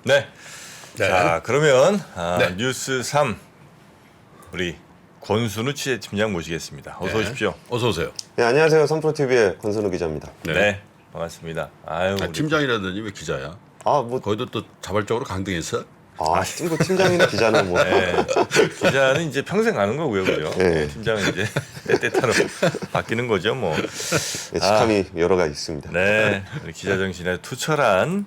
네. 네. 자, 그러면 네. 뉴스 3 우리 권순우 취재팀장 모시겠습니다. 어서 오십시오. 어서 오세요. 네, 안녕하세요. 선프로TV의 권선우 기자입니다. 네. 반갑습니다. 아유, 우리 팀장이라더니 왜 기자야? 뭐 거기도 또 자발적으로 강등했어? 팀장이나 기자는 뭐 네. 기자는 이제 평생 가는 거고요, 그죠? 네. 네, 팀장은 이제 때때타로 바뀌는 거죠, 뭐. 직함이 여러 가지 있습니다. 네, 우리 기자 정신에 투철한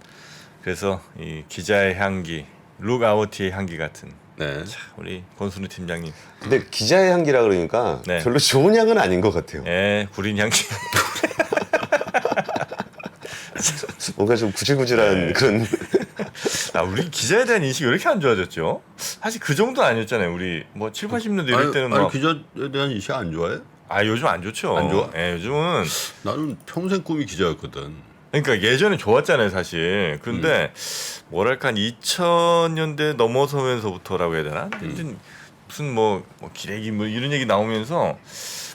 그래서 이 기자의 향기, 룩아웃의 향기 같은 네. 자, 우리 권순우 팀장님. 근데 기자의 향기라 그러니까 네. 별로 좋은 향은 아닌 것 같아요. 예, 구린 향기. 뭔가 좀 구질구질한 그런. 우리 기자에 대한 인식이 왜 이렇게 안 좋아졌죠? 사실 그 정도는 아니었잖아요. 우리 뭐 7, 80년대 이럴 때는 아니 막 기자에 대한 인식 안 좋아해? 요즘 안 좋죠. 안 좋아? 예, 요즘은 나는 평생 꿈이 기자였거든. 그러니까 예전에 좋았잖아요, 사실. 근데 뭐랄까 한 2000년대 넘어서면서부터라고 해야 되나? 무슨 뭐 기레기 뭐 이런 얘기 나오면서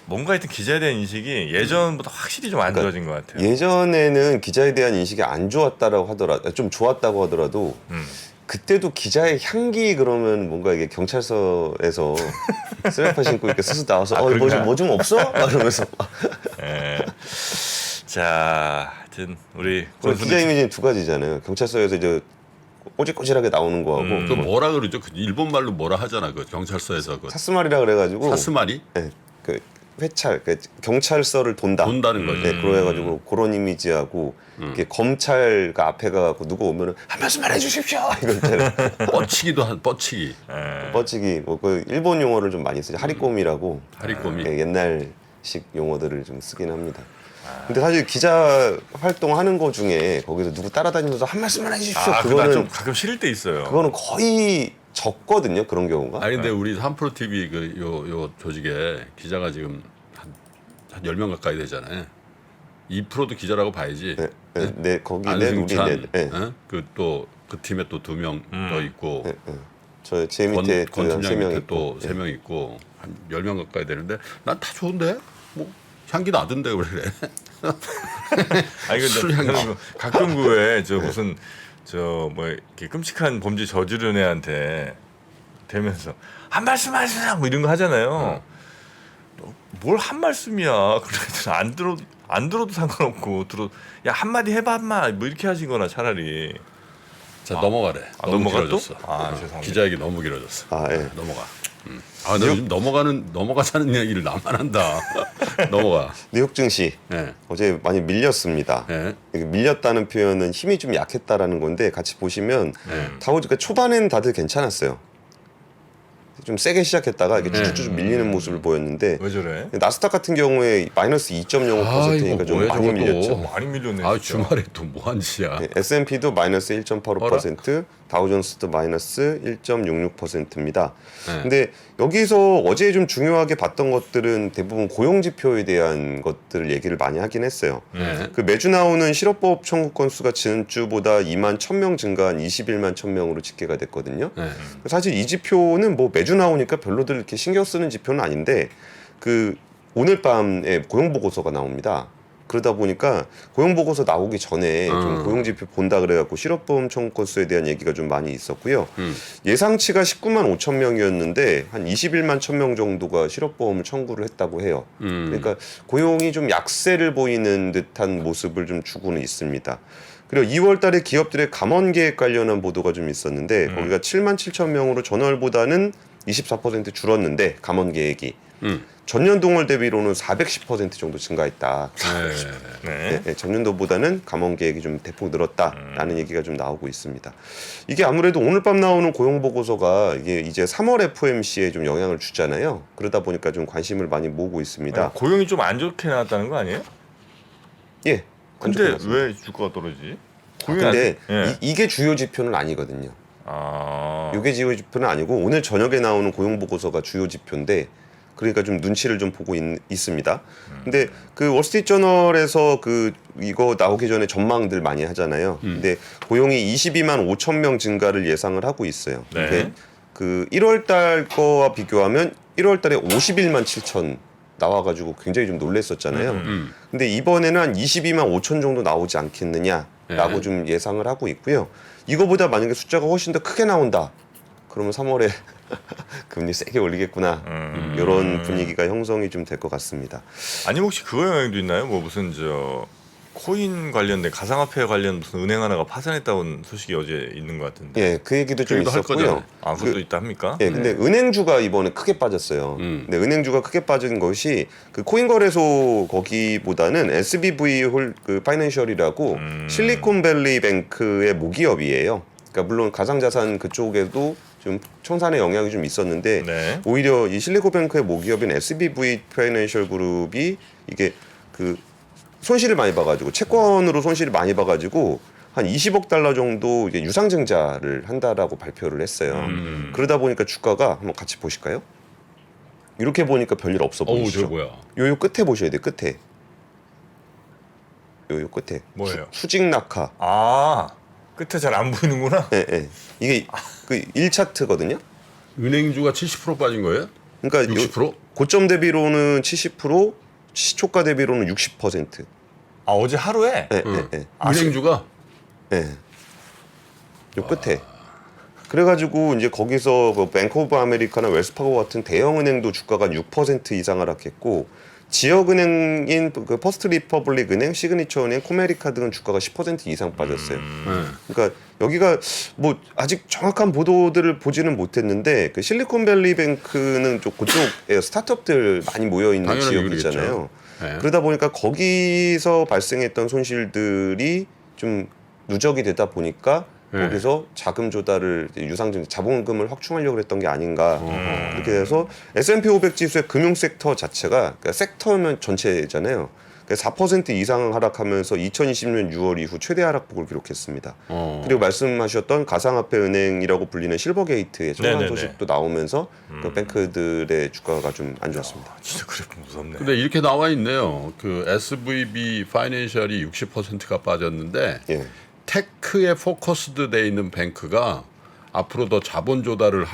뭔가 하여튼 기자에 대한 인식이 예전보다 확실히 좀 안 좋아진 것 같아요. 예전에는 기자에 대한 인식이 안 좋았다라고 하더라도 좀 좋았다고 하더라도 그때도 기자의 향기 그러면 뭔가 이게 경찰서에서 스웨터 신고 이렇게 스스 나와서 뭐 좀 없어? 막 이러면서. 예. 자, 하여튼 우리 기자 이미지는 두 가지잖아요. 경찰서에서 이제 꼬질꼬질하게 나오는 거하고 그 뭐라 그러죠? 그 일본 말로 뭐라 하잖아. 그 경찰서에서 그 사스말이라 그래가지고 사스마리 네, 그 회찰, 그 경찰서를 돈다는 거죠. 네, 그래가지고 그런 이미지하고 이렇게 검찰 앞에 가고 누구 오면은 한 말씀만 해주십시오 이럴 때는 뻗치기도 한 뻗치기. 뻗치기 그 일본 용어를 좀 많이 쓰죠. 하리꼬미라고 하리꼬미. 네, 옛날식 용어들을 좀 쓰긴 합니다. 근데 사실 기자 활동하는 거 중에 거기서 누구 따라다니면서 한 말씀만 해주십시오. 그거는 좀 가끔 싫을 때 있어요. 그거는 거의 적거든요. 그런 경우가. 아니 근데 우리 3프로 TV 그 요 조직에 기자가 지금 한 10명 가까이 되잖아요. 2%도 기자라고 봐야지. 네, 거기는 우리 안승찬, 네. 그또 그 팀에 또 2명 더 있고, 제 밑에 권 한 팀장 3명 밑에 있고. 또 3명 있고 한 10명 가까이 되는데 난 다 좋은데 뭐 향기 나던데 그래. 아니 술 근데 향기. 가끔 그왜 저 무슨 저 뭐 이렇게 끔찍한 범죄 저지른 애한테 대면서 한 말씀 하세요 뭐 이런 거 하잖아요. 뭘 한 말씀이야. 그래도 안 들어도 상관없고 야 한마디 해봐 한마 뭐 이렇게 하시거나 차라리. 자 넘어가래. 너무 넘어가 또? 길어졌어. 죄송합니다. 기자 얘기 너무 길어졌어. 예. 넘어가. 나 요즘 넘어가자는 얘기를 나만 한다. 넘어가. 뉴욕 증시 네. 어제 많이 밀렸습니다. 네. 이게 밀렸다는 표현은 힘이 좀 약했다라는 건데 같이 보시면 그러니까 초반엔 다들 괜찮았어요. 좀 세게 시작했다가 이렇게 쭉쭉 밀리는 모습을 보였는데 왜 저래? 나스닥 같은 경우에 마이너스 2.05%니까 좀 뭐야, 많이 저것도. 밀렸죠. 많이 밀렸네. 아 진짜. 주말에 또 뭐 한 짓이야. S&P도 마이너스 1.85%, 다우존스도 마이너스 1.66%입니다. 근데 여기서 어제 좀 중요하게 봤던 것들은 대부분 고용 지표에 대한 것들을 얘기를 많이 하긴 했어요. 그 매주 나오는 실업법 청구 건수가 지난주보다 2만 1,000명 증가한 21만 1,000명으로 집계가 됐거든요. 사실 이 지표는 뭐 매주 나오니까 별로들 이렇게 신경 쓰는 지표는 아닌데 그 오늘 밤에 고용 보고서가 나옵니다. 그러다 보니까 고용 보고서 나오기 전에 좀 고용 지표 본다 그래갖고 실업보험 청구 건수에 대한 얘기가 좀 많이 있었고요. 예상치가 19만 5천 명이었는데 한 21만 1천 명 정도가 실업보험을 청구를 했다고 해요. 그러니까 고용이 좀 약세를 보이는 듯한 모습을 좀 주고는 있습니다. 그리고 2월 달에 기업들의 감원 계획 관련한 보도가 좀 있었는데 거기가 7만 7천 명으로 전월보다는 24% 줄었는데 감원 계획이 전년 동월 대비로는 410% 정도 증가했다. 네, 전년도보다는 감원 계획이 좀 대폭 늘었다라는 얘기가 좀 나오고 있습니다. 이게 아무래도 오늘 밤 나오는 고용 보고서가 이게 이제 3월 FOMC에 좀 영향을 주잖아요. 그러다 보니까 좀 관심을 많이 모으고 있습니다. 고용이 좀 안 좋게 나왔다는 거 아니에요? 예. 근데 왜 주가가 떨어지지? 근데 예. 이게 주요 지표는 아니거든요. 이게 주요 지표는 아니고 오늘 저녁에 나오는 고용 보고서가 주요 지표인데 그러니까 좀 눈치를 좀 보고 있습니다. 근데 그 월스트리트저널에서 그 이거 나오기 전에 전망들 많이 하잖아요. 근데 고용이 22만 5천 명 증가를 예상을 하고 있어요. 네. 근데 그 1월 달 거와 비교하면 1월 달에 51만 7천 나와가지고 굉장히 좀 놀랬었잖아요. 근데 이번에는 한 22만 5천 정도 나오지 않겠느냐 라고 좀 예상을 하고 있고요. 이거보다 만약에 숫자가 훨씬 더 크게 나온다. 그러면 3월에 금리 세게 올리겠구나. 이런 분위기가 형성이 좀 될 것 같습니다. 아니면 혹시 그거 영향도 있나요? 뭐 무슨 저 코인 관련된 가상화폐 관련 무슨 은행 하나가 파산했다는 소식이 어제 있는 것 같은데. 예, 그 얘기도 좀 저희도 할 있었고요. 거잖아요. 아, 그것도 있다 합니까? 예, 근데 은행주가 이번에 크게 빠졌어요. 근데 은행주가 크게 빠진 것이 그 코인 거래소 거기보다는 SBV 그 파이낸셜이라고 실리콘밸리 뱅크의 모기업이에요. 그러니까 물론 가상자산 그쪽에도 좀 청산의 영향이 좀 있었는데 네. 오히려 이 실리콘뱅크의 모기업인 SBV 파이낸셜 그룹이 이게 그 손실을 많이 봐가지고 채권으로 손실을 많이 봐가지고 한 20억 달러 정도 이제 유상증자를 한다라고 발표를 했어요. 그러다 보니까 주가가 한번 같이 보실까요? 이렇게 보니까 별일 없어 어우, 보이시죠? 저 뭐야? 요 끝에 보셔야 돼. 끝에. 요 끝에. 뭐예요? 수직 낙하. 아, 끝에 잘 안 보이는구나. 예, 예. 이게 그 1차트거든요. 은행주가 70% 빠진 거예요? 그러니까 60%? 고점 대비로는 70%, 시초가 대비로는 60%. 아, 어제 하루에? 예, 예, 예. 은행주가 예. 요 끝에. 그래가지고 이제 거기서 그 뱅크 오브 아메리카나 웰스파고 같은 대형 은행도 주가가 6% 이상 하락했고 지역 은행인 그 퍼스트 리퍼블릭 은행, 시그니처 은행, 코메리카 등은 주가가 10% 이상 빠졌어요. 그러니까 여기가 뭐 아직 정확한 보도들을 보지는 못했는데 그 실리콘밸리 뱅크는 좀 그쪽에 스타트업들 많이 모여 있는 당연히 지역이잖아요. 네. 그러다 보니까 거기서 발생했던 손실들이 좀 누적이 되다 보니까 네. 거기서 자금 조달을 유상증 자본금을 확충하려고 했던 게 아닌가 이렇게 돼서 S&P 500 지수의 금융 섹터 자체가 그러니까 섹터면 전체잖아요. 4% 이상 하락하면서 2020년 6월 이후 최대 하락폭을 기록했습니다. 그리고 말씀하셨던 가상화폐 은행이라고 불리는 실버게이트의 청산 네네네. 소식도 나오면서 그 뱅크들의 주가가 좀 안 좋았습니다. 진짜 그래 무섭네. 근데 이렇게 나와 있네요. 그 SVB 파이낸셜이 60%가 빠졌는데 예. 테크에 포커스드 돼 있는 뱅크가 앞으로 더 자본 조달을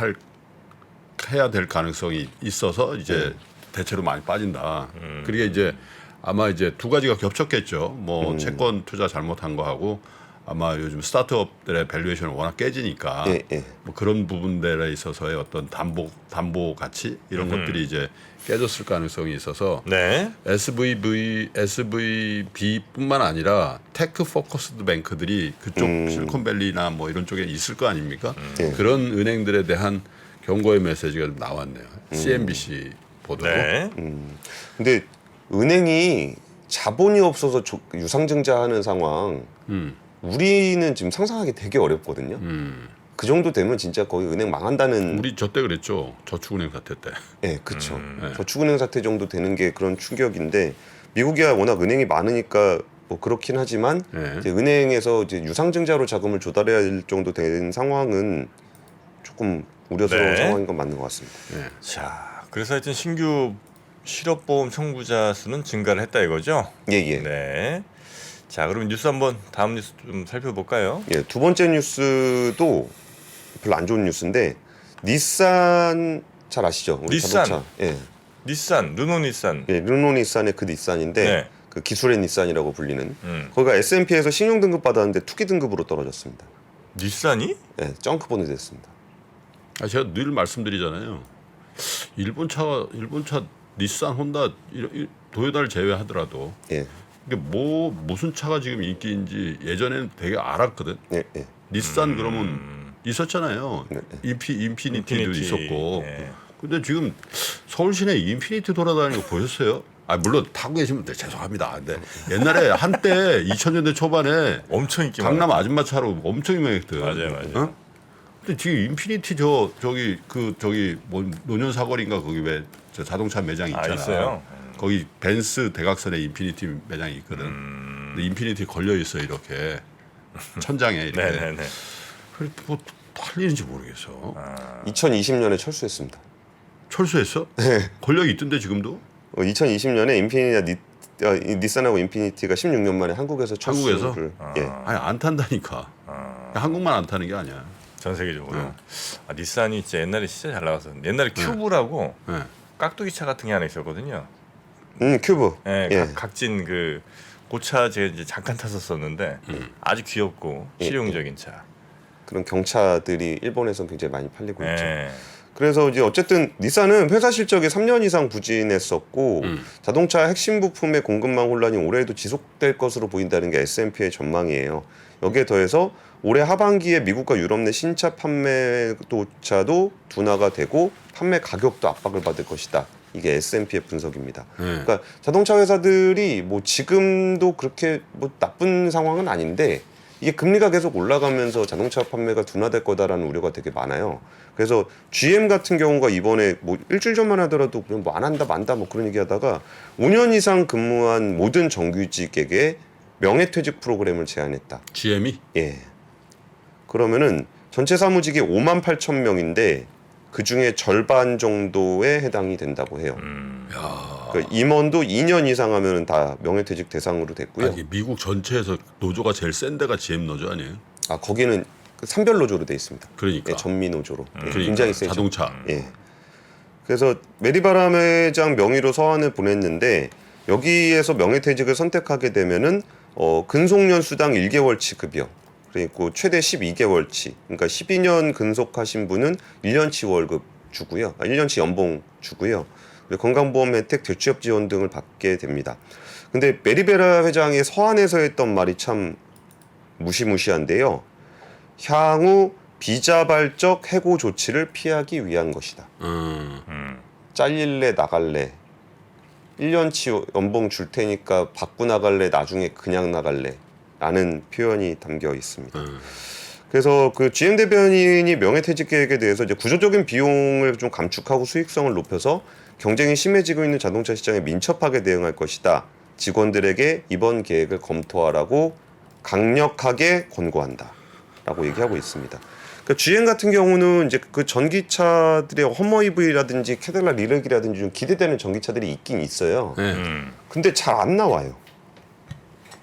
해야 될 가능성이 있어서 이제 대체로 많이 빠진다. 그게 이제 아마 이제 두 가지가 겹쳤겠죠. 뭐 채권 투자 잘못한 거 하고 아마 요즘 스타트업들의 밸류에이션이 워낙 깨지니까 예, 예. 뭐 그런 부분들에 있어서의 어떤 담보 가치 이런 것들이 이제 깨졌을 가능성이 있어서 네. SVB뿐만 아니라 테크 포커스드 뱅크들이 그쪽 실리콘밸리나 뭐 이런 쪽에 있을 거 아닙니까? 예. 그런 은행들에 대한 경고의 메시지가 좀 나왔네요. CNBC 보도로. 네. 근데 은행이 자본이 없어서 유상증자하는 상황 우리는 지금 상상하기 되게 어렵거든요. 그 정도 되면 진짜 거의 은행 망한다는. 우리 저 때 그랬죠. 저축은행 사태 때. 예, 그렇죠. 네. 저축은행 사태 정도 되는 게 그런 충격인데 미국이야 워낙 은행이 많으니까 뭐 그렇긴 하지만 네. 이제 은행에서 이제 유상증자로 자금을 조달해야 할 정도 된 상황은 조금 우려스러운 네. 상황인 건 맞는 것 같습니다. 네. 자, 그래서 하여튼 신규 실업보험 청구자 수는 증가를 했다 이거죠? 예, 예. 네. 자, 그럼 뉴스 한번 다음 뉴스 좀 살펴볼까요? 예, 두 번째 뉴스도 별로 안 좋은 뉴스인데 닛산 잘 아시죠? 우리 닛산. 자동차. 예. 닛산, 르노 닛산. 예, 르노 닛산의 그 닛산인데 네. 그 기술의 닛산이라고 불리는 거기가 거기가 S&P에서 신용 등급 받았는데 투기 등급으로 떨어졌습니다. 닛산이? 예, 점크본이 됐습니다. 제가 늘 말씀드리잖아요. 일본 차 닛산, 혼다 도요타를 제외하더라도 예, 이게 뭐 무슨 차가 지금 인기인지 예전에는 되게 알았거든. 예, 예. 닛산 그러면 있었잖아요. 네. 인피니티도 인피니티. 있었고. 예. 근데 지금 서울 시내 인피니티 돌아다니는 거 보셨어요? 아 물론 타고 계시면 죄송합니다. 근데 옛날에 한때 2000년대 초반에 엄청 인기 강남 아줌마 차로 엄청 유명했거든. 맞아요, 맞아요. 어? 근데 지금 인피니티 저기 뭐 노년 사거리인가 거기 왜 저 자동차 매장 있잖아. 있어요? 거기 벤스 대각선에 인피니티 매장이 있거든. 근데 인피니티 걸려 있어 이렇게 천장에 이렇게. 네네네. 그래 뭐 팔리는지 모르겠어. 2020년에 철수했습니다. 철수했어? 권력 있던데 지금도? 2020년에 닛산하고 인피니티가 16년 만에 한국에서 철수를. 한국에서? 예. 아니 안 탄다니까. 한국만 안 타는 게 아니야. 전 세계적으로. 네. 닛산이 진짜 옛날에 진짜 잘 나갔었는데 옛날에 큐브라고 네. 깍두기 차 같은 게 하나 있었거든요. 큐브. 예, 예. 각진 그 그 차 제가 이제 잠깐 탔었었는데 아주 귀엽고 예, 실용적인 차. 그런 경차들이 일본에서는 굉장히 많이 팔리고 있죠. 예. 그래서 이제 어쨌든 닛산은 회사 실적이 3년 이상 부진했었고 자동차 핵심 부품의 공급망 혼란이 올해에도 지속될 것으로 보인다는 게 S&P의 전망이에요. 여기에 더해서 올해 하반기에 미국과 유럽 내 신차 판매도차도 둔화가 되고 판매 가격도 압박을 받을 것이다. 이게 S&P의 분석입니다. 그러니까 자동차 회사들이 뭐 지금도 그렇게 뭐 나쁜 상황은 아닌데 이게 금리가 계속 올라가면서 자동차 판매가 둔화될 거다라는 우려가 되게 많아요. 그래서 GM 같은 경우가 이번에 뭐 일주일 전만 하더라도 그냥 뭐 안 한다 만다 뭐 그런 얘기하다가 5년 이상 근무한 모든 정규직에게 명예퇴직 프로그램을 제안했다. GM이? 예. 그러면은 전체 사무직이 5만 8천 명인데 그 중에 절반 정도에 해당이 된다고 해요. 그러니까 임원도 2년 이상 하면은 다 명예퇴직 대상으로 됐고요. 아니, 미국 전체에서 노조가 제일 센 데가 GM 노조 아니에요? 아 거기는 그 산별 노조로 돼 있습니다. 그러니까. 예, 전미 노조로. 예, 그러니까 굉장히 세죠. 자동차. 예. 그래서 메리바람 회장 명의로 서한을 보냈는데 여기에서 명예퇴직을 선택하게 되면은 근속년 수당 1개월치 급여 그리고 최대 12개월치 그러니까 12년 근속하신 분은 1년치 월급 주고요. 1년치 연봉 주고요. 그리고 건강보험 혜택, 재취업 지원 등을 받게 됩니다. 근데 메리베라 회장의 서한에서 했던 말이 참 무시무시한데요. 향후 비자발적 해고 조치를 피하기 위한 것이다. 잘릴래 나갈래 1년치 연봉 줄 테니까 받고 나갈래 나중에 그냥 나갈래 라는 표현이 담겨 있습니다. 그래서 그 GM 대변인이 명예퇴직 계획에 대해서 이제 구조적인 비용을 좀 감축하고 수익성을 높여서 경쟁이 심해지고 있는 자동차 시장에 민첩하게 대응할 것이다. 직원들에게 이번 계획을 검토하라고 강력하게 권고한다. 라고 얘기하고 있습니다. 그러니까 GM 같은 경우는 이제 그 전기차들의 허머 EV라든지 캐딜락 리렉이라든지 좀 기대되는 전기차들이 있긴 있어요. 네. 근데 잘 안 나와요.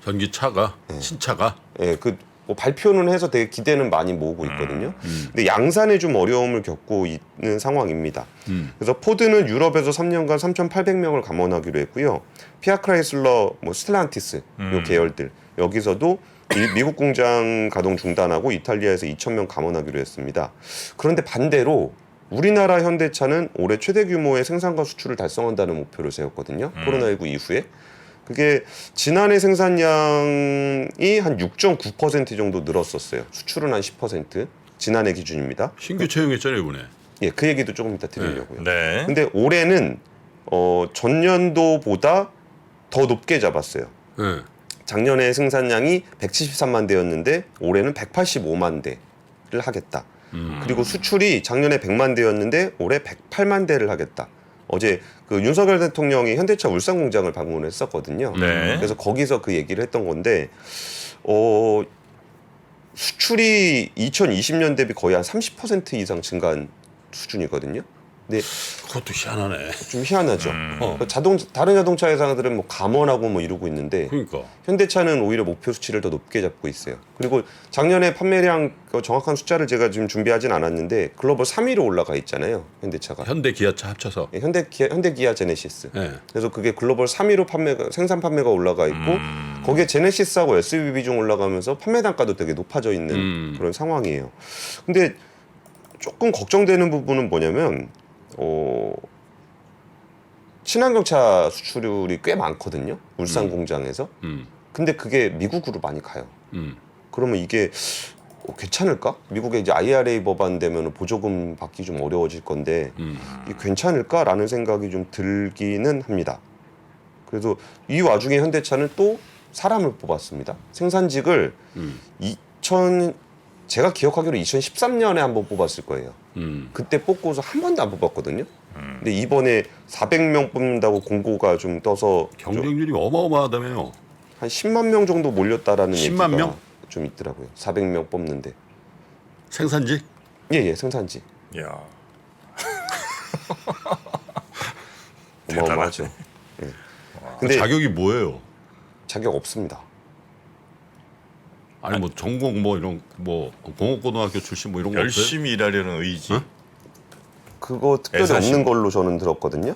전기차가 신차가 예, 뭐 발표는 해서 되게 기대는 많이 모으고 있거든요. 근데 양산에 좀 어려움을 겪고 있는 상황입니다. 그래서 포드는 유럽에서 3년간 3,800명을 감원하기로 했고요. 피아 크라이슬러, 뭐 스텔란티스 요 계열들 여기서도 미국 공장 가동 중단하고 이탈리아에서 2,000명 감원하기로 했습니다. 그런데 반대로 우리나라 현대차는 올해 최대 규모의 생산과 수출을 달성한다는 목표를 세웠거든요. 코로나19 이후에. 그게 지난해 생산량이 한 6.9% 정도 늘었었어요. 수출은 한 10%. 지난해 기준입니다. 신규 채용했잖아요 이번에. 예, 그 얘기도 조금 이따 드리려고요. 네. 근데 올해는 전년도보다 더 높게 잡았어요. 네. 작년에 생산량이 173만 대였는데 올해는 185만 대를 하겠다. 그리고 수출이 작년에 100만 대였는데 올해 108만 대를 하겠다. 어제 그 윤석열 대통령이 현대차 울산 공장을 방문했었거든요. 네. 그래서 거기서 그 얘기를 했던 건데 수출이 2020년 대비 거의 한 30% 이상 증가한 수준이거든요. 근데 그것도 희한하네. 좀 희한하죠. 다른 자동차 회사들은 뭐 감원하고 뭐 이러고 있는데 그러니까. 현대차는 오히려 목표 수치를 더 높게 잡고 있어요. 그리고 작년에 판매량 정확한 숫자를 제가 지금 준비하진 않았는데 글로벌 3위로 올라가 있잖아요. 현대차가. 현대 기아차 합쳐서. 예, 현대기아 제네시스. 네. 그래서 그게 글로벌 3위로 생산 판매가 올라가 있고 거기에 제네시스하고 SUV 비중 올라가면서 판매 단가도 되게 높아져 있는 그런 상황이에요. 근데 조금 걱정되는 부분은 뭐냐면 친환경차 수출률이 꽤 많거든요. 울산 공장에서. 근데 그게 미국으로 많이 가요. 그러면 이게 괜찮을까? 미국에 이제 IRA 법안 되면 보조금 받기 좀 어려워질 건데 이게 괜찮을까라는 생각이 좀 들기는 합니다. 그래서 이 와중에 현대차는 또 사람을 뽑았습니다. 생산직을 제가 기억하기로 2013년에 한번 뽑았을 거예요. 그때 뽑고서 한 번도 안 뽑았거든요. 근데 이번에 400명 뽑는다고 공고가 좀 떠서 경쟁률이 어마어마하다며요. 한 10만 명 정도 몰렸다라는 10만 얘기가 명? 좀 있더라고요. 400명 뽑는데. 생산직? 예, 생산직. 야. 어마어마하죠. 예. 근데 근데 자격이 뭐예요? 자격 없습니다. 아니 뭐 전공 뭐 이런 뭐 공업고등학교 출신 뭐 이런 거 없어요? 열심히 일하려는 의지. 어? 그거 특별히 애사심. 없는 걸로 저는 들었거든요.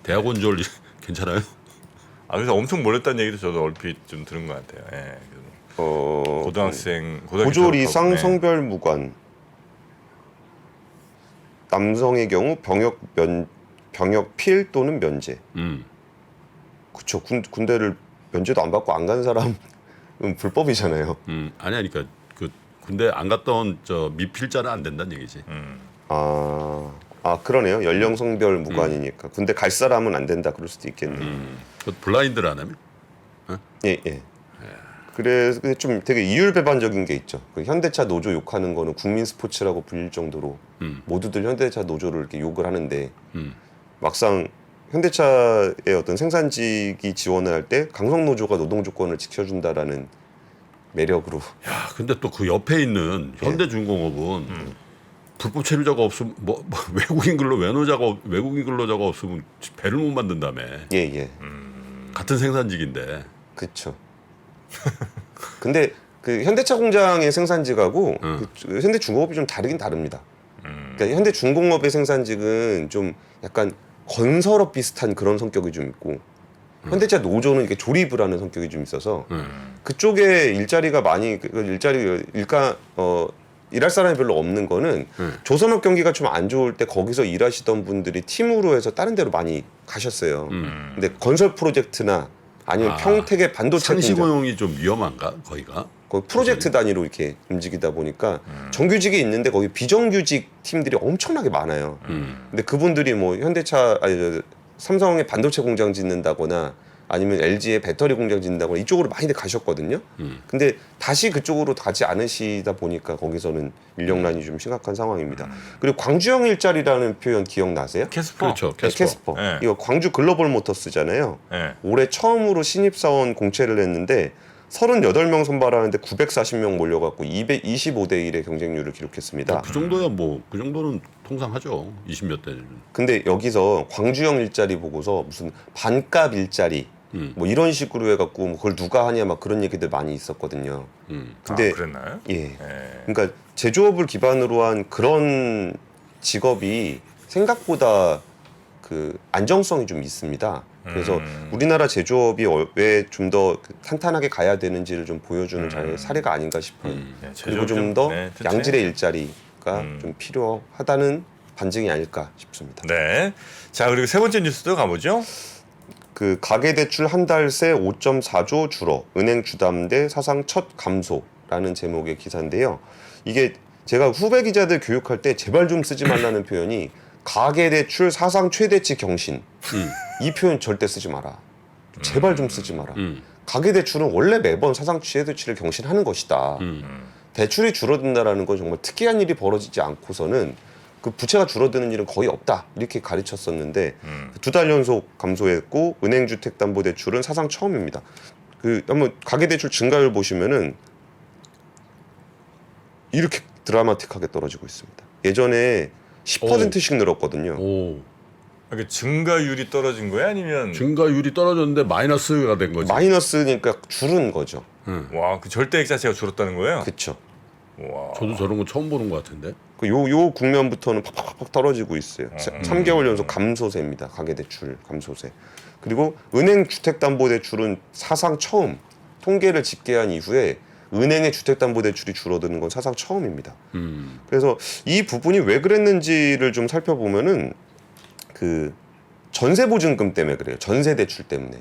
대학원 졸리 괜찮아요? 그래서 엄청 몰렸다는 얘기도 저도 얼핏 좀 들은 것 같아요. 예. 고등학교 보졸 이상 졸업하고, 네. 성별 무관. 남성의 경우 병역 필 또는 면제. 그쵸. 군대를 면제도 안 받고 안 간 사람은 불법이잖아요. 아니야, 그러니까 그 군대 안 갔다 온 저 미필자는 안 된다는 얘기지. 그러네요. 연령 성별 무관이니까 군대 갈 사람은 안 된다. 그럴 수도 있겠네요. 그 블라인드라면? 예. 그래서 좀 되게 이율배반적인 게 있죠. 그 현대차 노조 욕하는 거는 국민 스포츠라고 불릴 정도로 모두들 현대차 노조를 이렇게 욕을 하는데 막상 현대차의 어떤 생산직이 지원을 할 때 강성 노조가 노동 조건을 지켜준다라는 매력으로. 야, 근데 또 그 옆에 있는 현대중공업은 불법 체류자가 없으면 뭐 외국인 근로자가 없으면 배를 못 만든다며. 예. 같은 생산직인데. 그렇죠. 근데 그 현대차 공장의 생산직하고 그 현대중공업이 좀 다르긴 다릅니다. 그러니까 현대중공업의 생산직은 좀 약간 건설업 비슷한 그런 성격이 좀 있고 현대차 노조는 이렇게 조립을 하는 성격이 좀 있어서 그쪽에 일자리가 많이 일할 사람이 별로 없는 거는 조선업 경기가 좀 안 좋을 때 거기서 일하시던 분들이 팀으로 해서 다른 데로 많이 가셨어요. 근데 건설 프로젝트나 아니면 평택의 반도체 상시 공장, 고용이 좀 위험한가 거기가? 거기 프로젝트 단위로 이렇게 움직이다 보니까 정규직이 있는데 거기 비정규직 팀들이 엄청나게 많아요. 근데 그분들이 뭐 삼성의 반도체 공장 짓는다거나 아니면 LG의 배터리 공장 짓는다거나 이쪽으로 많이들 가셨거든요. 근데 다시 그쪽으로 가지 않으시다 보니까 거기서는 인력난이 좀 심각한 상황입니다. 그리고 광주형 일자리라는 표현 기억나세요? 캐스퍼. 그렇죠. 네, 캐스퍼. 네. 이거 광주 글로벌 모터스잖아요. 네. 올해 처음으로 신입사원 공채를 했는데 38명 선발하는데 940명 몰려갖고 225대 1의 경쟁률을 기록했습니다. 그 정도야 뭐 그 정도는 통상 하죠. 20몇 대는. 근데 여기서 광주형 일자리 보고서 무슨 반값 일자리 뭐 이런 식으로 해갖고 뭐 그걸 누가 하냐 막 그런 얘기들 많이 있었거든요. 근데 그랬나요? 예. 네. 그러니까 제조업을 기반으로 한 그런 직업이 생각보다 그 안정성이 좀 있습니다. 그래서 우리나라 제조업이 왜 좀 더 탄탄하게 가야 되는지를 좀 보여주는 사례가 아닌가 싶어요. 네, 그리고 제조업 좀 더 튼튼해야죠. 양질의 일자리가 좀 필요하다는 반증이 아닐까 싶습니다. 네. 자, 그리고 세 번째 뉴스도 가보죠. 그 가계대출 한 달 새 5.4조 줄어 은행 주담대 사상 첫 감소라는 제목의 기사인데요. 이게 제가 후배 기자들 교육할 때 제발 좀 쓰지 말라는 표현이 가계대출 사상 최대치 경신. 이 표현 절대 쓰지 마라. 제발 좀 쓰지 마라. 가계대출은 원래 매번 사상 최대치를 경신하는 것이다. 대출이 줄어든다라는 건 정말 특이한 일이 벌어지지 않고서는 그 부채가 줄어드는 일은 거의 없다 이렇게 가르쳤었는데 2달 연속 감소했고 은행주택담보대출은 사상 처음입니다. 그 한번 가계대출 증가율 보시면은 이렇게 드라마틱하게 떨어지고 있습니다. 예전에 10%씩 늘었거든요. 오. 그러니까 증가율이 떨어진 거야 아니면 증가율이 떨어졌는데 마이너스가 된 거지. 마이너스니까 줄은 거죠. 와, 그 절대액 자체가 줄었다는 거예요? 그렇죠. 와. 저도 저런 거 처음 보는 것 같은데. 요 국면부터는 팍팍팍 떨어지고 있어요. 3개월 연속 감소세입니다. 가계대출 감소세. 그리고 은행주택담보대출은 사상 처음 통계를 집계한 이후에 은행의 주택담보대출이 줄어드는 건 사상 처음입니다. 그래서 이 부분이 왜 그랬는지를 좀 살펴보면은 그 전세보증금 때문에 그래요. 전세대출 때문에.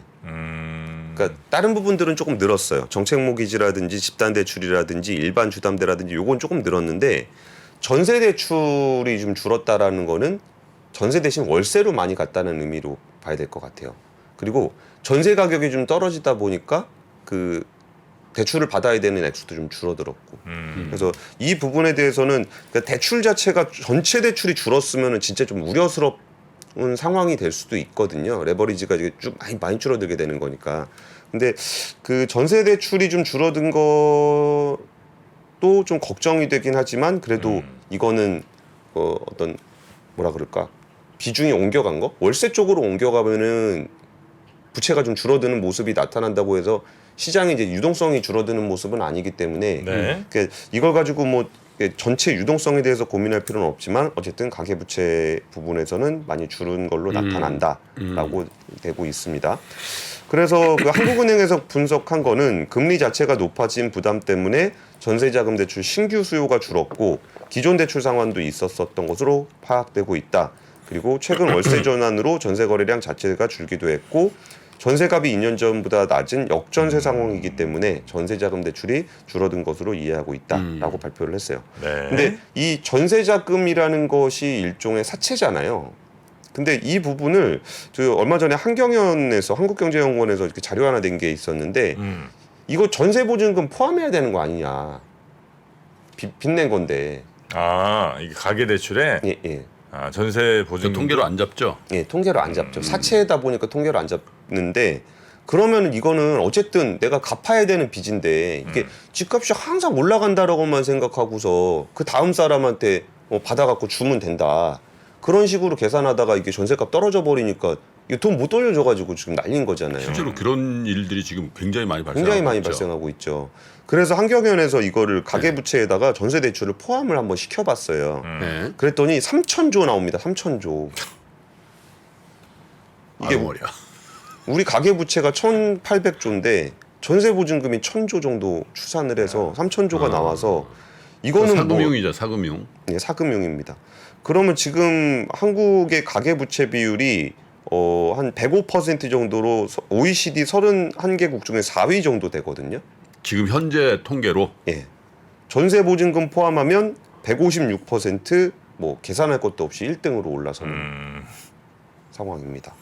그러니까 다른 부분들은 조금 늘었어요. 정책모기지라든지 집단대출이라든지 일반 주담대라든지 요건 조금 늘었는데 전세대출이 좀 줄었다라는 거는 전세 대신 월세로 많이 갔다는 의미로 봐야 될 것 같아요. 그리고 전세 가격이 좀 떨어지다 보니까 그 대출을 받아야 되는 액수도 좀 줄어들었고 그래서 이 부분에 대해서는 그러니까 대출 자체가 전체 대출이 줄었으면은 진짜 좀 우려스러운 상황이 될 수도 있거든요. 레버리지가 이제 쭉 많이 줄어들게 되는 거니까. 근데 그 전세 대출이 좀 줄어든 것도 좀 걱정이 되긴 하지만 그래도 이거는 어떤 뭐라 그럴까 비중이 옮겨간 거 월세 쪽으로 옮겨가면은 부채가 좀 줄어드는 모습이 나타난다고 해서 시장이 이제 유동성이 줄어드는 모습은 아니기 때문에 네. 그러니까 이걸 가지고 뭐 전체 유동성에 대해서 고민할 필요는 없지만 어쨌든 가계부채 부분에서는 많이 줄은 걸로 나타난다라고 되고 있습니다. 그래서 그 한국은행에서 분석한 거는 금리 자체가 높아진 부담 때문에 전세자금 대출 신규 수요가 줄었고 기존 대출 상환도 있었던 것으로 파악되고 있다. 그리고 최근 월세 전환으로 전세 거래량 자체가 줄기도 했고 전세값이 2년 전보다 낮은 역전세 상황이기 때문에 전세자금 대출이 줄어든 것으로 이해하고 있다라고 발표를 했어요. 네. 근데 이 전세자금이라는 것이 일종의 사채잖아요. 근데 이 부분을 얼마 전에 한경연에서 한국경제연구원에서 이렇게 자료 하나 낸 게 있었는데 이거 전세보증금 포함해야 되는 거 아니냐. 빚낸 건데. 아, 이게 가계 대출에 예, 예. 아, 전세 보증금 통계로 안 잡죠. 예, 통계로 안 잡죠. 사채다 보니까 통계로 안 잡는데 그러면은 이거는 어쨌든 내가 갚아야 되는 빚인데 이게 집값이 항상 올라간다라고만 생각하고서 그 다음 사람한테 받아갖고 주면 된다. 그런 식으로 계산하다가 이게 전세값 떨어져 버리니까 돈 못 돌려줘가지고 지금 난린 거잖아요. 실제로 그런 일들이 지금 굉장히 많이 발생하고 굉장히 많이 있죠. 발생하고 있죠. 그래서 한경연에서 이거를 가계부채에다가 전세 대출을 포함을 한번 시켜봤어요. 네. 그랬더니 3,000조 나옵니다. 3,000조. 이게 아유, 머리야. 우리 가계부채가 1,800조인데 전세보증금이 1,000조 정도 추산을 해서 3,000조가 나와서 이거는 사금융이죠, 사금융. 네, 사금융입니다. 그러면 지금 한국의 가계부채 비율이 한 105% 정도로 OECD 31개국 중에 4위 정도 되거든요. 지금 현재 통계로 예. 전세보증금 포함하면 156% 뭐 계산할 것도 없이 1등으로 올라서는 상황입니다.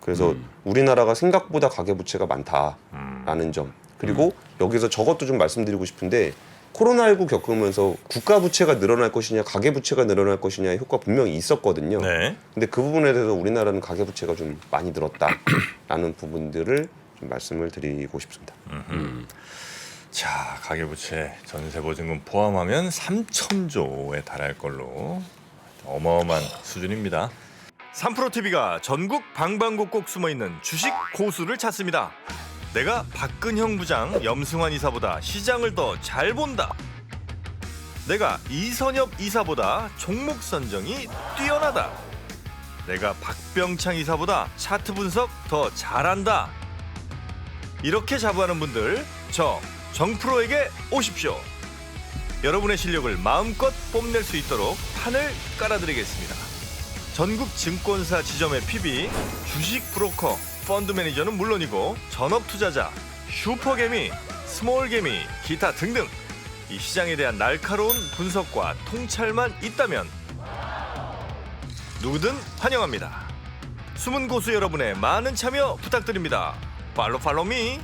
그래서 우리나라가 생각보다 가계부채가 많다라는 점. 그리고 여기서 저것도 좀 말씀드리고 싶은데 코로나19 겪으면서 국가 부채가 늘어날 것이냐 가계 부채가 늘어날 것이냐의 효과 분명히 있었거든요. 네. 근데 그 부분에 대해서 우리나라는 가계 부채가 좀 많이 늘었다라는 부분들을 좀 말씀을 드리고 싶습니다. 자, 가계부채 전세 보증금 포함하면 3,000조에 달할 걸로 어마어마한 수준입니다. 3프로TV가 전국 방방곡곡 숨어있는 주식 고수를 찾습니다. 내가 박근형 부장, 염승환 이사보다 시장을 더 잘 본다. 내가 이선엽 이사보다 종목 선정이 뛰어나다. 내가 박병창 이사보다 차트 분석 더 잘한다. 이렇게 자부하는 분들 저 정프로에게 오십시오. 여러분의 실력을 마음껏 뽐낼 수 있도록 판을 깔아드리겠습니다. 전국 증권사 지점의 PB, 주식 브로커, 펀드 매니저는 물론이고 전업 투자자, 슈퍼개미, 스몰개미, 기타 등등 이 시장에 대한 날카로운 분석과 통찰만 있다면 누구든 환영합니다. 숨은 고수 여러분의 많은 참여 부탁드립니다. 팔로우 미.